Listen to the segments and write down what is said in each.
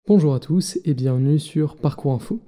Bonjour à tous et bienvenue sur Parcours Info.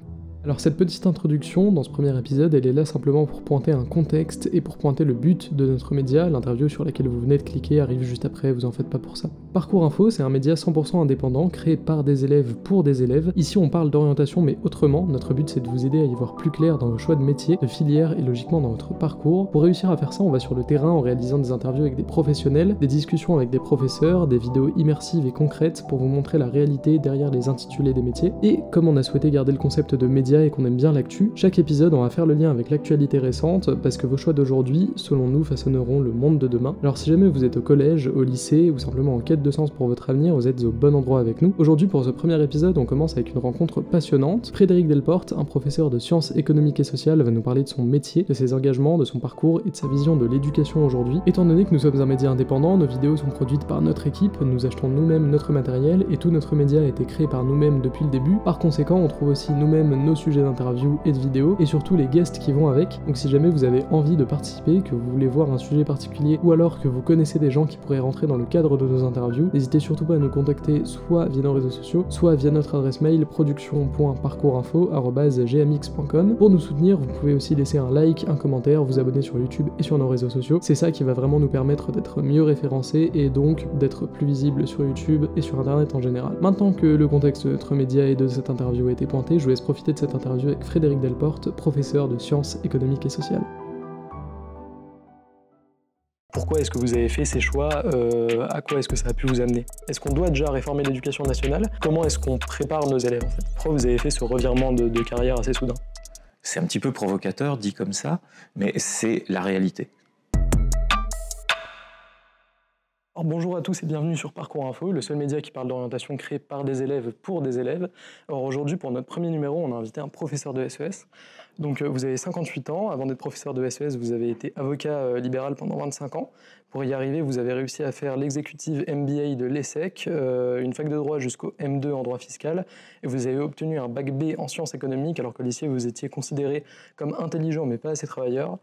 Alors cette petite introduction dans ce premier épisode, elle est là simplement pour pointer un contexte et pour pointer le but de notre média. L'interview sur laquelle vous venez de cliquer arrive juste après, vous en faites pas pour ça. Parcours Info, c'est un média 100% indépendant, créé par des élèves pour des élèves. Ici on parle d'orientation mais autrement, notre but c'est de vous aider à y voir plus clair dans vos choix de métier, de filière et logiquement dans votre parcours. Pour réussir à faire ça, on va sur le terrain en réalisant des interviews avec des professionnels, des discussions avec des professeurs, des vidéos immersives et concrètes pour vous montrer la réalité derrière les intitulés des métiers. Et comme on a souhaité garder le concept de média et qu'on aime bien l'actu, chaque épisode on va faire le lien avec l'actualité récente parce que vos choix d'aujourd'hui, selon nous, façonneront le monde de demain. Alors si jamais vous êtes au collège, au lycée ou simplement en quête de sens pour votre avenir, vous êtes au bon endroit avec nous. Aujourd'hui pour ce premier épisode, on commence avec une rencontre passionnante. Frédéric Delporte, un professeur de sciences économiques et sociales, va nous parler de son métier, de ses engagements, de son parcours et de sa vision de l'éducation aujourd'hui. Étant donné que nous sommes un média indépendant, nos vidéos sont produites par notre équipe, nous achetons nous-mêmes notre matériel et tout notre média a été créé par nous-mêmes depuis le début. Par conséquent, on trouve aussi nous-mêmes nos sujets d'interviews et de vidéos et surtout les guests qui vont avec. Donc si jamais vous avez envie de participer, que vous voulez voir un sujet particulier ou alors que vous connaissez des gens qui pourraient rentrer dans le cadre de nos interviews, n'hésitez surtout pas à nous contacter soit via nos réseaux sociaux, soit via notre adresse mail production.parcoursinfo@gmx.com. Pour nous soutenir, vous pouvez aussi laisser un like, un commentaire, vous abonner sur YouTube et sur nos réseaux sociaux. C'est ça qui va vraiment nous permettre d'être mieux référencés et donc d'être plus visibles sur YouTube et sur internet en général. Maintenant que le contexte de notre média et de cette interview a été pointé, je vous laisse profiter de cette interview avec Frédéric Delporte, professeur de sciences économiques et sociales. Pourquoi est-ce que vous avez fait ces choix? À quoi est-ce que ça a pu vous amener? Est-ce qu'on doit déjà réformer l'éducation nationale? Comment est-ce qu'on prépare nos élèves en fait? Pourquoi vous avez fait ce revirement de carrière assez soudain? C'est un petit peu provocateur dit comme ça, mais c'est la réalité. Alors, bonjour à tous et bienvenue sur Parcours Info, le seul média qui parle d'orientation créé par des élèves pour des élèves. Alors aujourd'hui, pour notre premier numéro, on a invité un professeur de SES. Donc vous avez 58 ans, avant d'être professeur de SES, vous avez été avocat libéral pendant 25 ans. Pour y arriver, vous avez réussi à faire l'exécutive MBA de l'ESSEC, une fac de droit jusqu'au M2 en droit fiscal, et vous avez obtenu un bac B en sciences économiques, alors qu'au lycée, vous étiez considéré comme intelligent mais pas assez travailleur.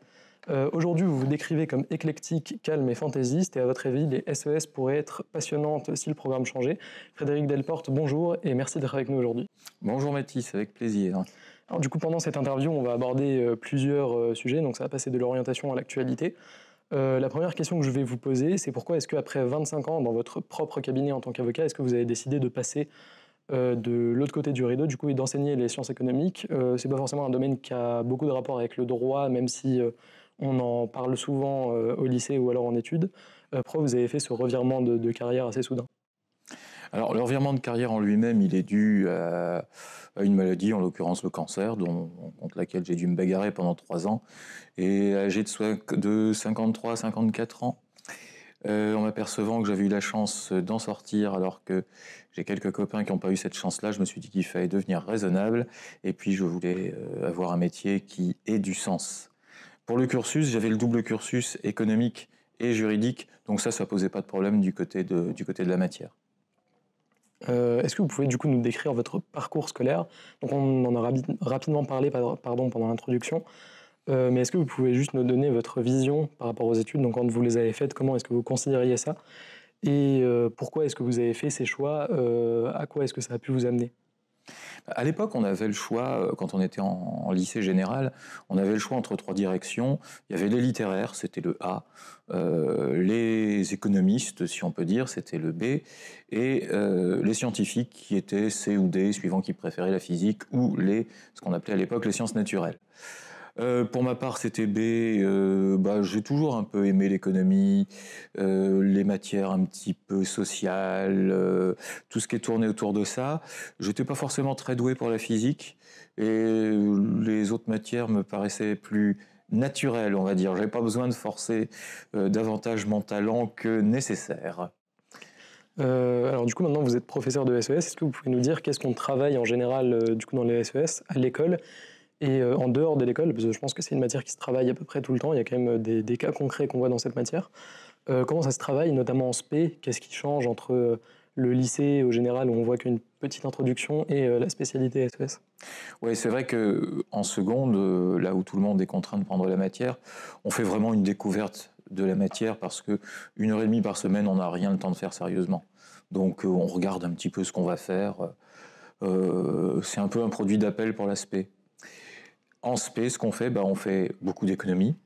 Aujourd'hui, vous vous décrivez comme éclectique, calme et fantaisiste, et à votre avis, les SES pourraient être passionnantes si le programme changeait. Frédéric Delporte, bonjour, et merci d'être avec nous aujourd'hui. Bonjour Mathis, avec plaisir. Alors du coup, pendant cette interview, on va aborder plusieurs sujets, donc ça va passer de l'orientation à l'actualité. La première question que je vais vous poser, c'est pourquoi est-ce qu'après 25 ans dans votre propre cabinet en tant qu'avocat, est-ce que vous avez décidé de passer de l'autre côté du rideau, du coup, et d'enseigner les sciences économiques? C'est pas forcément un domaine qui a beaucoup de rapport avec le droit, même si on en parle souvent au lycée ou alors en études. Pourquoi vous avez fait ce revirement de carrière assez soudain? Alors le revirement de carrière en lui-même, il est dû à une maladie, en l'occurrence le cancer, contre laquelle j'ai dû me bagarrer pendant 3 ans. Et âgé de 53-54 ans, en m'apercevant que j'avais eu la chance d'en sortir alors que j'ai quelques copains qui n'ont pas eu cette chance-là, je me suis dit qu'il fallait devenir raisonnable et puis je voulais avoir un métier qui ait du sens. Pour le cursus, j'avais le double cursus économique et juridique, donc ça posait pas de problème du côté de la matière. Est-ce que vous pouvez du coup nous décrire votre parcours scolaire? Donc on en a rapidement parlé pendant l'introduction, mais est-ce que vous pouvez juste nous donner votre vision par rapport aux études? Donc quand vous les avez faites, comment est-ce que vous considériez ça? Et pourquoi est-ce que vous avez fait ces choix? À quoi est-ce que ça a pu vous amener? À l'époque, on avait le choix, quand on était en lycée général, on avait le choix entre 3 directions. Il y avait les littéraires, c'était le A, les économistes, si on peut dire, c'était le B, et les scientifiques qui étaient C ou D, suivant qui préférait la physique, ou ce qu'on appelait à l'époque les sciences naturelles. Pour ma part, c'était B. J'ai toujours un peu aimé l'économie, les matières un petit peu sociales, tout ce qui est tourné autour de ça. Je n'étais pas forcément très doué pour la physique et les autres matières me paraissaient plus naturelles, on va dire. J'avais pas besoin de forcer davantage mon talent que nécessaire. Alors du coup, maintenant vous êtes professeur de SES. Est-ce que vous pouvez nous dire qu'est-ce qu'on travaille en général du coup dans les SES à l'école et en dehors de l'école? Parce que je pense que c'est une matière qui se travaille à peu près tout le temps. Il y a quand même des cas concrets qu'on voit dans cette matière. Comment ça se travaille, notamment en SP? Qu'est-ce qui change entre le lycée au général, où on voit qu'une petite introduction, et la spécialité SES? Oui, c'est vrai qu'en seconde, là où tout le monde est contraint de prendre la matière, on fait vraiment une découverte de la matière parce que 1h30 par semaine, on n'a rien le temps de faire sérieusement. Donc on regarde un petit peu ce qu'on va faire. c'est un peu un produit d'appel pour la spé. En spé, ce qu'on fait, on fait beaucoup d'économies.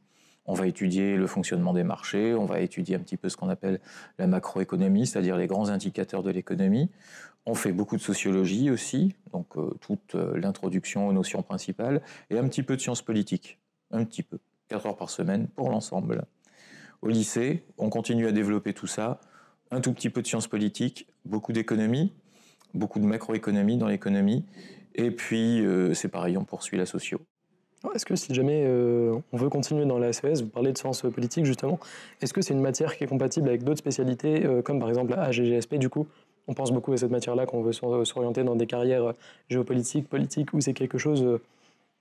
On va étudier le fonctionnement des marchés, on va étudier un petit peu ce qu'on appelle la macroéconomie, c'est-à-dire les grands indicateurs de l'économie. On fait beaucoup de sociologie aussi, donc toute l'introduction aux notions principales, et un petit peu de sciences politiques, un petit peu, 4 heures par semaine pour l'ensemble. Au lycée, on continue à développer tout ça, un tout petit peu de sciences politiques, beaucoup d'économie, beaucoup de macroéconomie dans l'économie, et puis c'est pareil, on poursuit la socio. Est-ce que si jamais on veut continuer dans la SES, vous parlez de sciences politiques justement, est-ce que c'est une matière qui est compatible avec d'autres spécialités, comme par exemple la AGGSP du coup? On pense beaucoup à cette matière-là quand on veut s'orienter dans des carrières géopolitiques, politiques, ou c'est quelque chose,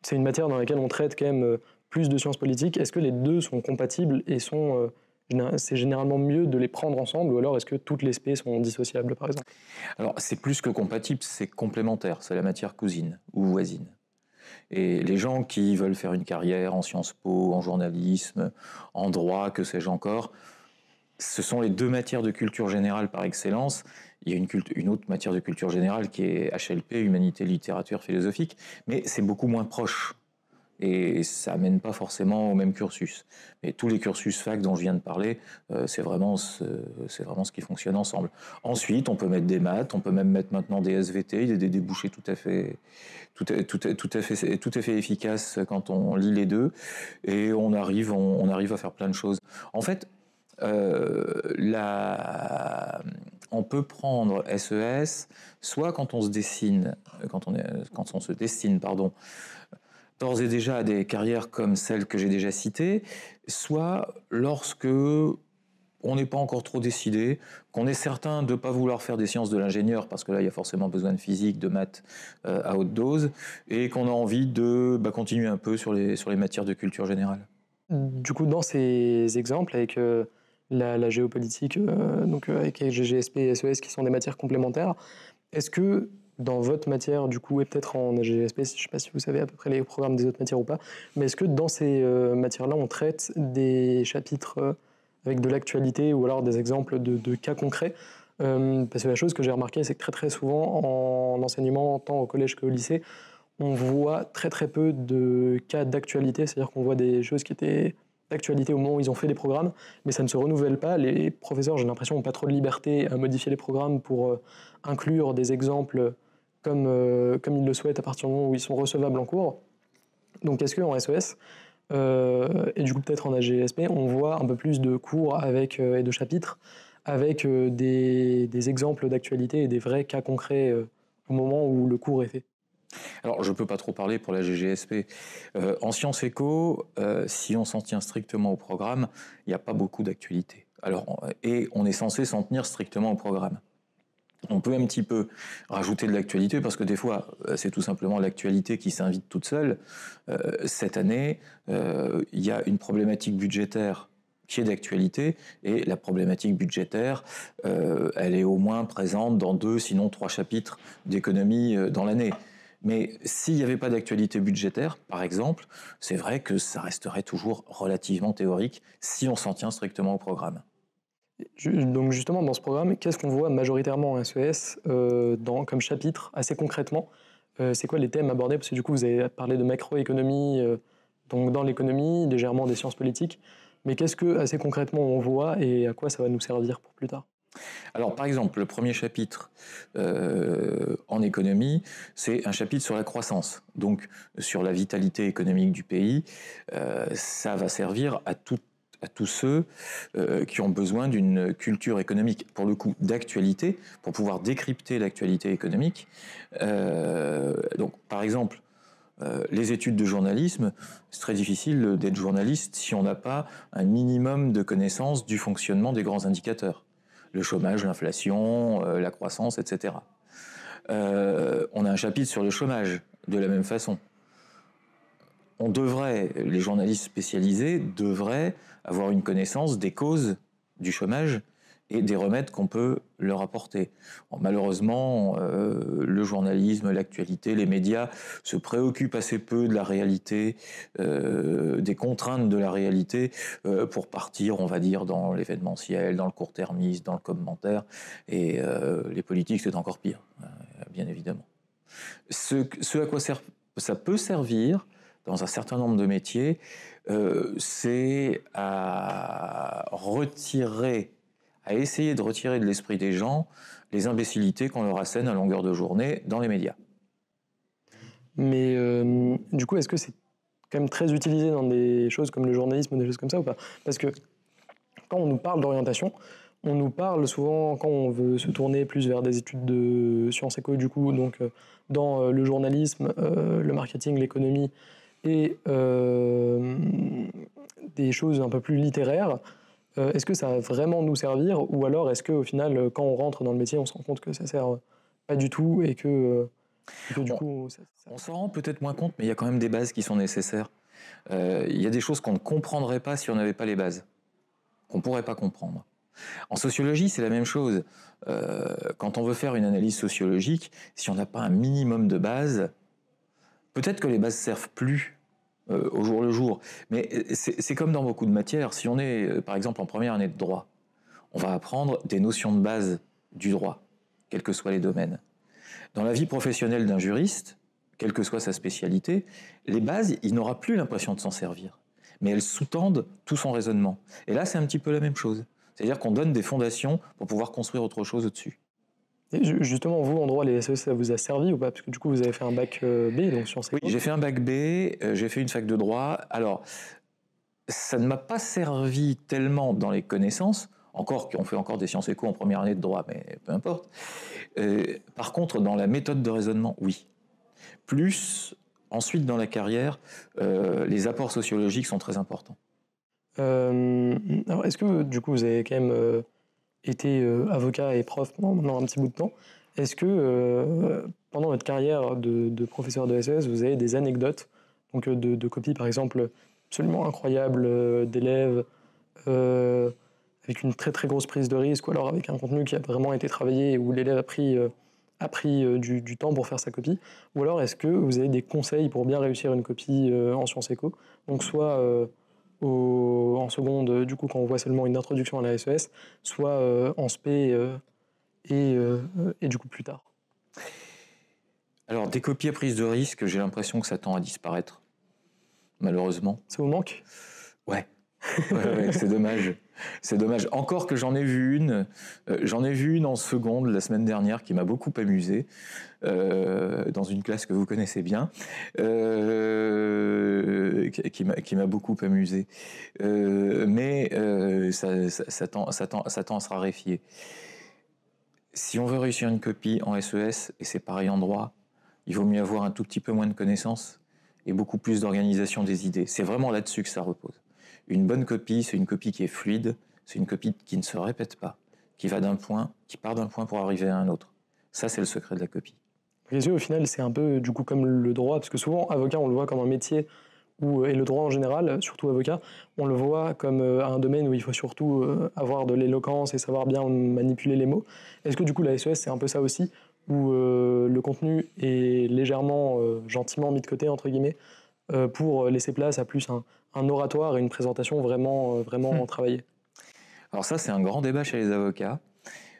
c'est une matière dans laquelle on traite quand même plus de sciences politiques. Est-ce que les deux sont compatibles et c'est généralement mieux de les prendre ensemble, ou alors est-ce que toutes les spé sont dissociables par exemple? Alors c'est plus que compatible, c'est complémentaire, c'est la matière cousine ou voisine. Et les gens qui veulent faire une carrière en Sciences Po, en journalisme, en droit, que sais-je encore, ce sont les deux matières de culture générale par excellence. Il y a une autre matière de culture générale qui est HLP, Humanité, Littérature, Philosophique, mais c'est beaucoup moins proche. Et ça mène pas forcément au même cursus. Mais tous les cursus fac dont je viens de parler, c'est vraiment ce qui fonctionne ensemble. Ensuite, on peut mettre des maths, on peut même mettre maintenant des SVT, il y a des débouchés tout à fait efficaces quand on lit les deux, et on arrive à faire plein de choses. En fait, on peut prendre SES soit quand on se destine, d'ores et déjà à des carrières comme celles que j'ai déjà citées, soit lorsque on n'est pas encore trop décidé, qu'on est certain de ne pas vouloir faire des sciences de l'ingénieur, parce que là, il y a forcément besoin de physique, de maths à haute dose, et qu'on a envie de continuer un peu sur les matières de culture générale. Du coup, dans ces exemples, avec la géopolitique, donc avec GGSP et SES qui sont des matières complémentaires, est-ce que dans votre matière, du coup, et peut-être en GGSP, je ne sais pas si vous savez à peu près les programmes des autres matières ou pas, mais est-ce que dans ces matières-là, on traite des chapitres avec de l'actualité ou alors des exemples de cas concrets? Parce que la chose que j'ai remarqué, c'est que très très souvent, en enseignement, tant au collège qu'au lycée, on voit très très peu de cas d'actualité, c'est-à-dire qu'on voit des choses qui étaient d'actualité au moment où ils ont fait les programmes, mais ça ne se renouvelle pas. Les professeurs, j'ai l'impression, n'ont pas trop de liberté à modifier les programmes pour inclure des exemples comme ils le souhaitent à partir du moment où ils sont recevables en cours. Donc est-ce qu'en SES, et du coup peut-être en AGSP, on voit un peu plus de cours avec, et de chapitres avec des exemples d'actualité et des vrais cas concrets au moment où le cours est fait? Alors, je ne peux pas trop parler pour la GGSP. En sciences éco, si on s'en tient strictement au programme, il n'y a pas beaucoup d'actualité. Et on est censé s'en tenir strictement au programme. On peut un petit peu rajouter de l'actualité parce que des fois, c'est tout simplement l'actualité qui s'invite toute seule. Cette année, il y a une problématique budgétaire qui est d'actualité, et la problématique budgétaire, elle est au moins présente dans 2, sinon 3 chapitres d'économie dans l'année. Mais s'il n'y avait pas d'actualité budgétaire, par exemple, c'est vrai que ça resterait toujours relativement théorique si on s'en tient strictement au programme. Donc justement, dans ce programme, qu'est-ce qu'on voit majoritairement en SES comme chapitre, assez concrètement? C'est quoi les thèmes abordés? Parce que du coup, vous avez parlé de macroéconomie, donc dans l'économie, légèrement des sciences politiques. Mais qu'est-ce que, assez concrètement, on voit et à quoi ça va nous servir pour plus tard? Alors, par exemple, le premier chapitre en économie, c'est un chapitre sur la croissance, donc sur la vitalité économique du pays. Ça va servir à tous ceux qui ont besoin d'une culture économique, pour le coup, d'actualité, pour pouvoir décrypter l'actualité économique. Donc, par exemple, les études de journalisme, c'est très difficile d'être journaliste si on n'a pas un minimum de connaissance du fonctionnement des grands indicateurs. Le chômage, l'inflation, la croissance, etc. On a un chapitre sur le chômage, de la même façon. Les journalistes spécialisés devraient avoir une connaissance des causes du chômage et des remèdes qu'on peut leur apporter. Malheureusement, le journalisme, l'actualité, les médias se préoccupent assez peu de la réalité, des contraintes de la réalité, pour partir, on va dire, dans l'événementiel, dans le court-termisme, dans le commentaire. Et les politiques, c'est encore pire, bien évidemment. Ce à quoi ça peut servir dans un certain nombre de métiers, c'est à essayer de retirer de l'esprit des gens les imbécilités qu'on leur assène à longueur de journée dans les médias. Mais du coup, est-ce que c'est quand même très utilisé dans des choses comme le journalisme ou des choses comme ça ou pas? Parce que quand on nous parle d'orientation, on nous parle souvent, quand on veut se tourner plus vers des études de sciences éco, du coup, donc dans le journalisme, le marketing, l'économie et des choses un peu plus littéraires, est-ce que ça va vraiment nous servir ou alors est-ce qu'au final, quand on rentre dans le métier, on se rend compte que ça sert pas du tout et que du coup... On s'en rend peut-être moins compte, mais il y a quand même des bases qui sont nécessaires. Il y a des choses qu'on ne comprendrait pas si on n'avait pas les bases, qu'on ne pourrait pas comprendre. En sociologie, c'est la même chose. Quand on veut faire une analyse sociologique, si on n'a pas un minimum de bases, peut-être que les bases ne servent plus au jour le jour. Mais c'est comme dans beaucoup de matières. Si on est, par exemple, en première année de droit, on va apprendre des notions de base du droit, quels que soient les domaines. Dans la vie professionnelle d'un juriste, quelle que soit sa spécialité, les bases, il n'aura plus l'impression de s'en servir. Mais elles sous-tendent tout son raisonnement. Et là, c'est un petit peu la même chose. C'est-à-dire qu'on donne des fondations pour pouvoir construire autre chose au-dessus. Et justement, vous, en droit, les SES, ça vous a servi ou pas? Parce que du coup, vous avez fait un bac B, donc sciences éco. Oui, j'ai fait un bac B, j'ai fait une fac de droit. Alors, ça ne m'a pas servi tellement dans les connaissances, encore qu'on fait encore des sciences éco en première année de droit, mais peu importe. Par contre, dans la méthode de raisonnement, oui. Plus, ensuite, dans la carrière, les apports sociologiques sont très importants. Alors, est-ce que, du coup, vous avez quand même été avocat et prof pendant un petit bout de temps? Est-ce que, pendant votre carrière de professeur de SES, vous avez des anecdotes donc, de copies, par exemple, absolument incroyables d'élèves avec une très très grosse prise de risque ou alors avec un contenu qui a vraiment été travaillé et où l'élève a pris du temps pour faire sa copie? Ou alors est-ce que vous avez des conseils pour bien réussir une copie en sciences éco? Donc soit en seconde, du coup, quand on voit seulement une introduction à la SES, soit en spé et du coup plus tard. Alors, des copies à prise de risque, j'ai l'impression que ça tend à disparaître, malheureusement. Ça vous manque? Ouais. Ouais, c'est dommage. C'est dommage. Encore que j'en ai vu une en seconde la semaine dernière qui m'a beaucoup amusé, dans une classe que vous connaissez bien, qui m'a beaucoup amusé. Mais ça tend à se raréfier. Si on veut réussir une copie en SES, et c'est pareil en droit, il vaut mieux avoir un tout petit peu moins de connaissances et beaucoup plus d'organisation des idées. C'est vraiment là-dessus que ça repose. Une bonne copie, c'est une copie qui est fluide, c'est une copie qui ne se répète pas, qui part d'un point pour arriver à un autre. Ça, c'est le secret de la copie. Les yeux, au final, c'est un peu du coup comme le droit, parce que souvent, avocat, on le voit comme un métier, et le droit en général, surtout avocat, on le voit comme un domaine où il faut surtout avoir de l'éloquence et savoir bien manipuler les mots. Est-ce que du coup, la SES, c'est un peu ça aussi, où le contenu est légèrement, gentiment mis de côté, entre guillemets, pour laisser place à plus un oratoire et une présentation vraiment travaillée? Alors ça, c'est un grand débat chez les avocats.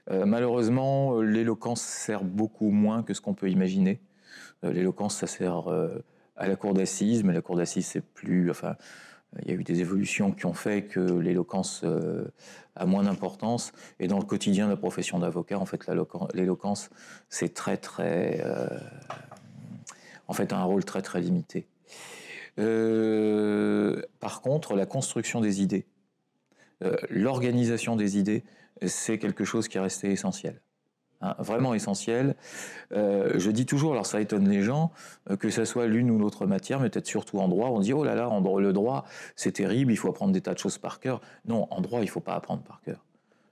Malheureusement, l'éloquence sert beaucoup moins que ce qu'on peut imaginer. L'éloquence, ça sert à la cour d'assises, mais la cour d'assises, c'est plus... Enfin, il y a eu des évolutions qui ont fait que l'éloquence a moins d'importance. Et dans le quotidien de la profession d'avocat, en fait, l'éloquence, c'est en fait, un rôle très, très limité. Par contre, la construction des idées, l'organisation des idées, c'est quelque chose qui est resté essentiel. Hein, vraiment essentiel. Je dis toujours, alors ça étonne les gens, que ça soit l'une ou l'autre matière, mais peut-être surtout en droit, on dit « Oh là là, le droit, c'est terrible, il faut apprendre des tas de choses par cœur. » Non, en droit, il ne faut pas apprendre par cœur.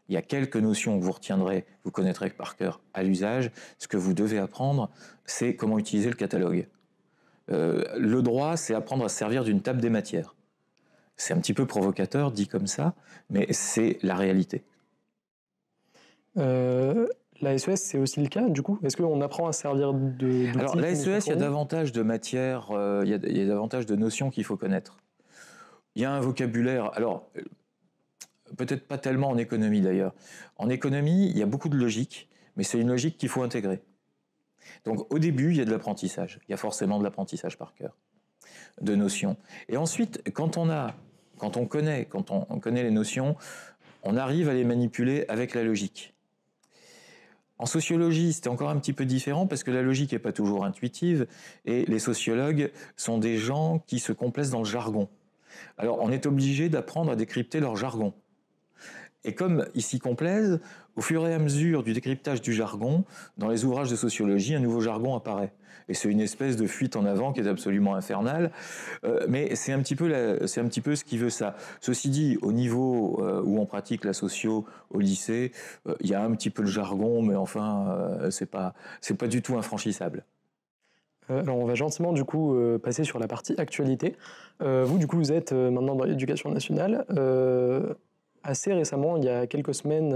Il y a quelques notions que vous retiendrez, vous connaîtrez par cœur à l'usage. Ce que vous devez apprendre, c'est comment utiliser le catalogue. Le droit, c'est apprendre à se servir d'une table des matières. C'est un petit peu provocateur, dit comme ça, mais c'est la réalité. La SES, c'est aussi le cas, du coup? Est-ce qu'on apprend à se servir de... Alors, la SES, il y a davantage de matières, il y a davantage de notions qu'il faut connaître. Il y a un vocabulaire, alors, peut-être pas tellement en économie d'ailleurs. En économie, il y a beaucoup de logique, mais c'est une logique qu'il faut intégrer. Donc au début, il y a de l'apprentissage. Il y a forcément de l'apprentissage par cœur, de notions. Et ensuite, quand on connaît les notions, on arrive à les manipuler avec la logique. En sociologie, c'était encore un petit peu différent parce que la logique n'est pas toujours intuitive et les sociologues sont des gens qui se complaisent dans le jargon. Alors on est obligé d'apprendre à décrypter leur jargon. Et comme ils s'y complaisent, au fur et à mesure du décryptage du jargon, dans les ouvrages de sociologie, un nouveau jargon apparaît. Et c'est une espèce de fuite en avant qui est absolument infernale, mais c'est un petit peu ce qui veut ça. Ceci dit, au niveau où on pratique la socio au lycée, il y a un petit peu le jargon, mais enfin, c'est pas du tout infranchissable. Alors on va gentiment du coup passer sur la partie actualité. Vous du coup vous êtes maintenant dans l'éducation nationale. Assez récemment, il y a quelques semaines,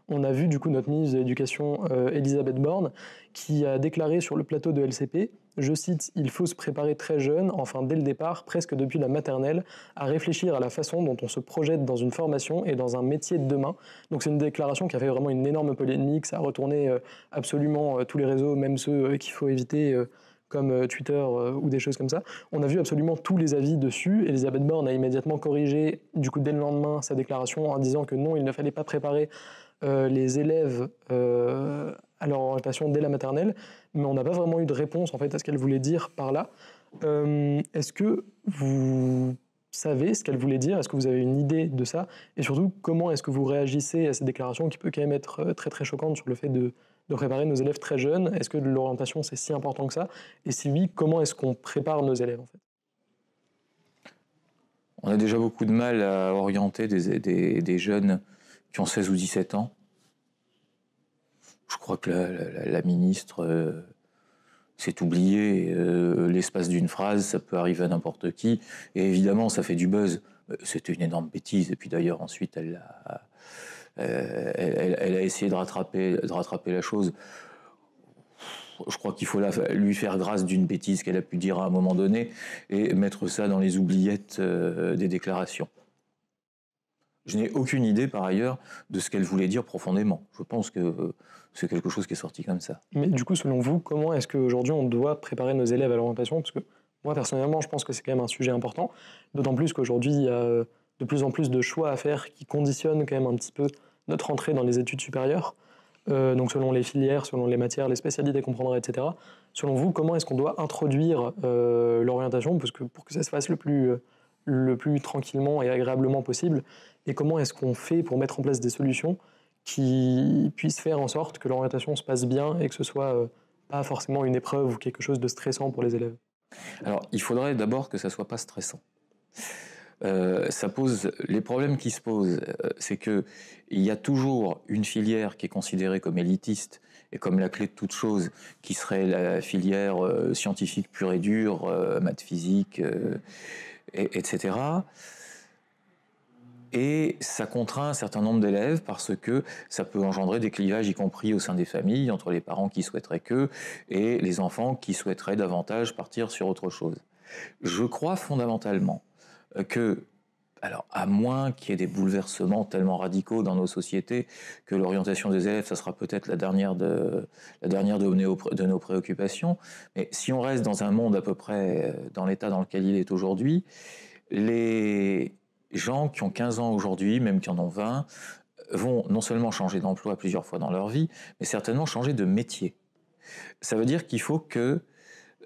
on a vu du coup notre ministre de l'Éducation, Elisabeth Borne, qui a déclaré sur le plateau de LCP, je cite, « Il faut se préparer très jeune, enfin dès le départ, presque depuis la maternelle, à réfléchir à la façon dont on se projette dans une formation et dans un métier de demain. » Donc c'est une déclaration qui a fait vraiment une énorme polémique, ça a retourné absolument tous les réseaux, même ceux qu'il faut éviter, comme Twitter ou des choses comme ça. On a vu absolument tous les avis dessus. Elisabeth Borne a immédiatement corrigé, du coup dès le lendemain, sa déclaration en disant que non, il ne fallait pas préparer les élèves à leur orientation dès la maternelle, mais on n'a pas vraiment eu de réponse en fait à ce qu'elle voulait dire par là. Est-ce que vous savez ce qu'elle voulait dire? Est-ce que vous avez une idée de ça? Et surtout, comment est-ce que vous réagissez à ces déclarations qui peut quand même être très très choquantes sur le fait de préparer nos élèves très jeunes? Est-ce que l'orientation c'est si important que ça? Et si oui, comment est-ce qu'on prépare nos élèves en fait? On a déjà beaucoup de mal à orienter des jeunes qui ont 16 ou 17 ans. Je crois que la ministre s'est oubliée. L'espace d'une phrase, ça peut arriver à n'importe qui. Et évidemment, ça fait du buzz. C'était une énorme bêtise. Et puis d'ailleurs, ensuite, elle a essayé de rattraper la chose. Je crois qu'il faut lui faire grâce d'une bêtise qu'elle a pu dire à un moment donné et mettre ça dans les oubliettes des déclarations. Je n'ai aucune idée, par ailleurs, de ce qu'elle voulait dire profondément. Je pense que c'est quelque chose qui est sorti comme ça. Mais du coup, selon vous, comment est-ce qu'aujourd'hui on doit préparer nos élèves à l'orientation? Parce que moi, personnellement, je pense que c'est quand même un sujet important, d'autant plus qu'aujourd'hui, il y a de plus en plus de choix à faire qui conditionnent quand même un petit peu notre entrée dans les études supérieures. Donc selon les filières, selon les matières, les spécialités qu'on prendra, etc. Selon vous, comment est-ce qu'on doit introduire l'orientation pour que ça se fasse le plus tranquillement et agréablement possible? Et comment est-ce qu'on fait pour mettre en place des solutions qui puissent faire en sorte que l'orientation se passe bien et que ce soit pas forcément une épreuve ou quelque chose de stressant pour les élèves? Alors, il faudrait d'abord que ça soit pas stressant. Les problèmes qui se posent, c'est qu'il y a toujours une filière qui est considérée comme élitiste et comme la clé de toute chose, qui serait la filière scientifique pure et dure, maths, physique, etc. Et ça contraint un certain nombre d'élèves parce que ça peut engendrer des clivages, y compris au sein des familles, entre les parents qui souhaiteraient que et les enfants qui souhaiteraient davantage partir sur autre chose. Je crois fondamentalement que, alors à moins qu'il y ait des bouleversements tellement radicaux dans nos sociétés que l'orientation des élèves, ça sera peut-être la dernière de nos préoccupations, mais si on reste dans un monde à peu près dans l'état dans lequel il est aujourd'hui, les gens qui ont 15 ans aujourd'hui, même qui en ont 20, vont non seulement changer d'emploi plusieurs fois dans leur vie, mais certainement changer de métier. Ça veut dire qu'il faut que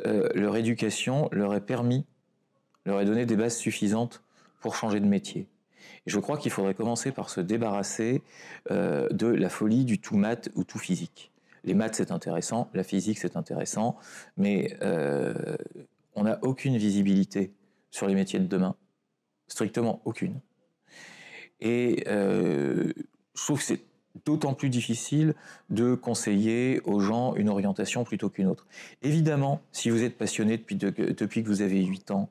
leur éducation leur ait donné des bases suffisantes pour changer de métier. Et je crois qu'il faudrait commencer par se débarrasser de la folie du tout maths ou tout physique. Les maths, c'est intéressant, la physique, c'est intéressant, mais on n'a aucune visibilité sur les métiers de demain. Strictement aucune. Et je trouve que c'est d'autant plus difficile de conseiller aux gens une orientation plutôt qu'une autre. Évidemment, si vous êtes passionné depuis que vous avez 8 ans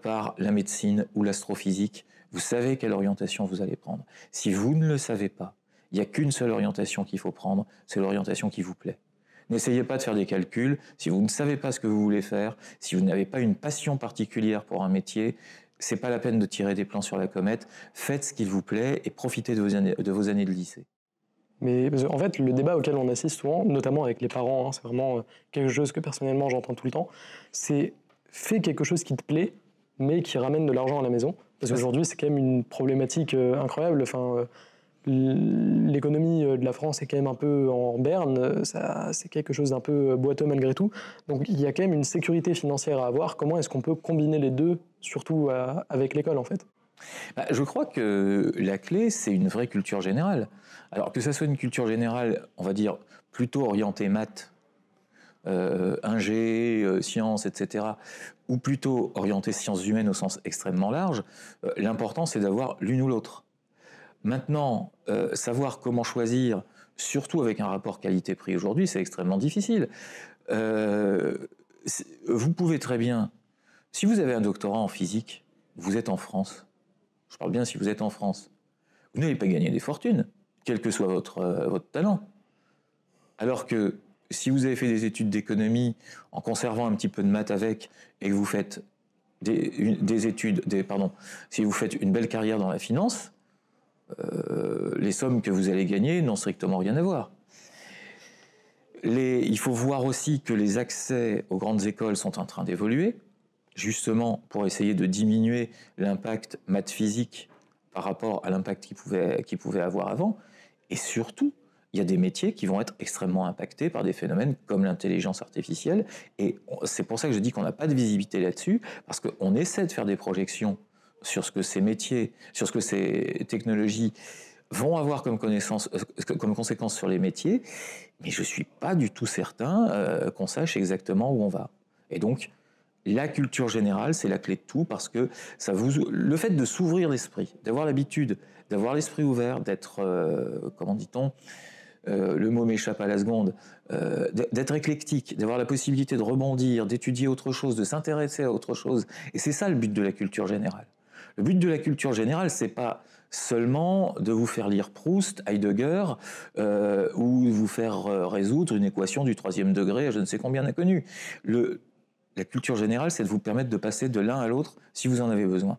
par la médecine ou l'astrophysique, vous savez quelle orientation vous allez prendre. Si vous ne le savez pas, il n'y a qu'une seule orientation qu'il faut prendre, c'est l'orientation qui vous plaît. N'essayez pas de faire des calculs. Si vous ne savez pas ce que vous voulez faire, si vous n'avez pas une passion particulière pour un métier, c'est pas la peine de tirer des plans sur la comète. Faites ce qu'il vous plaît et profitez de vos années de lycée. Mais en fait, le débat auquel on assiste souvent, notamment avec les parents, hein, c'est vraiment quelque chose que personnellement j'entends tout le temps, c'est fais quelque chose qui te plaît, mais qui ramène de l'argent à la maison. Parce qu'aujourd'hui, c'est quand même une problématique incroyable. Enfin, l'économie de la France est quand même un peu en berne, c'est quelque chose d'un peu boiteux malgré tout. Donc il y a quand même une sécurité financière à avoir. Comment est-ce qu'on peut combiner les deux, surtout avec l'école en fait? Je crois que la clé, c'est une vraie culture générale. Alors que ça soit une culture générale, on va dire, plutôt orientée maths, ingé, sciences, etc., ou plutôt orientée sciences humaines au sens extrêmement large, l'important c'est d'avoir l'une ou l'autre. Maintenant, savoir comment choisir, surtout avec un rapport qualité-prix aujourd'hui, c'est extrêmement difficile. Vous pouvez très bien, si vous avez un doctorat en physique, vous êtes en France, je parle bien si vous êtes en France, vous n'allez pas gagner des fortunes, quel que soit votre talent. Alors que si vous avez fait des études d'économie en conservant un petit peu de maths avec et que vous faites si vous faites une belle carrière dans la finance, les sommes que vous allez gagner n'ont strictement rien à voir. Il faut voir aussi que les accès aux grandes écoles sont en train d'évoluer, justement pour essayer de diminuer l'impact maths physique par rapport à l'impact qu'il pouvait avoir avant. Et surtout, il y a des métiers qui vont être extrêmement impactés par des phénomènes comme l'intelligence artificielle. Et c'est pour ça que je dis qu'on n'a pas de visibilité là-dessus, parce qu'on essaie de faire des projections sur ce que ces métiers, sur ce que ces technologies vont avoir comme conséquence sur les métiers, mais je ne suis pas du tout certain qu'on sache exactement où on va. Et donc, la culture générale, c'est la clé de tout, parce que le fait de s'ouvrir l'esprit, d'avoir l'habitude, d'avoir l'esprit ouvert, d'être, comment dit-on, le mot m'échappe à la seconde, d'être éclectique, d'avoir la possibilité de rebondir, d'étudier autre chose, de s'intéresser à autre chose. Et c'est ça le but de la culture générale. Le but de la culture générale, c'est pas seulement de vous faire lire Proust, Heidegger, ou vous faire résoudre une équation du 3e degré à je ne sais combien d'inconnus. La culture générale, c'est de vous permettre de passer de l'un à l'autre si vous en avez besoin.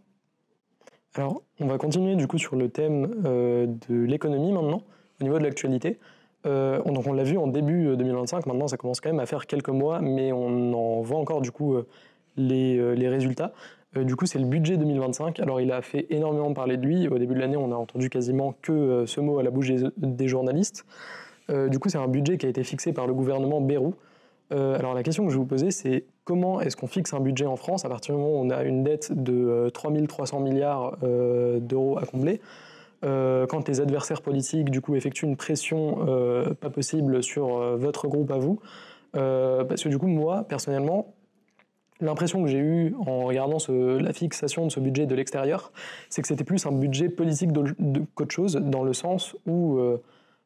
Alors, on va continuer du coup sur le thème de l'économie maintenant, au niveau de l'actualité. Donc on l'a vu en début 2025, maintenant ça commence quand même à faire quelques mois, mais on en voit encore du coup les résultats. Du coup, c'est le budget 2025. Alors, il a fait énormément parler de lui. Au début de l'année, on a entendu quasiment que ce mot à la bouche des journalistes. Du coup, c'est un budget qui a été fixé par le gouvernement Bayrou. Alors, la question que je vais vous poser, c'est comment est-ce qu'on fixe un budget en France à partir du moment où on a une dette de 3 300 milliards d'euros à combler, quand les adversaires politiques, du coup, effectuent une pression pas possible sur votre groupe à vous. Parce que du coup, moi, personnellement, l'impression que j'ai eue en regardant la fixation de ce budget de l'extérieur, c'est que c'était plus un budget politique qu'autre chose, dans le sens où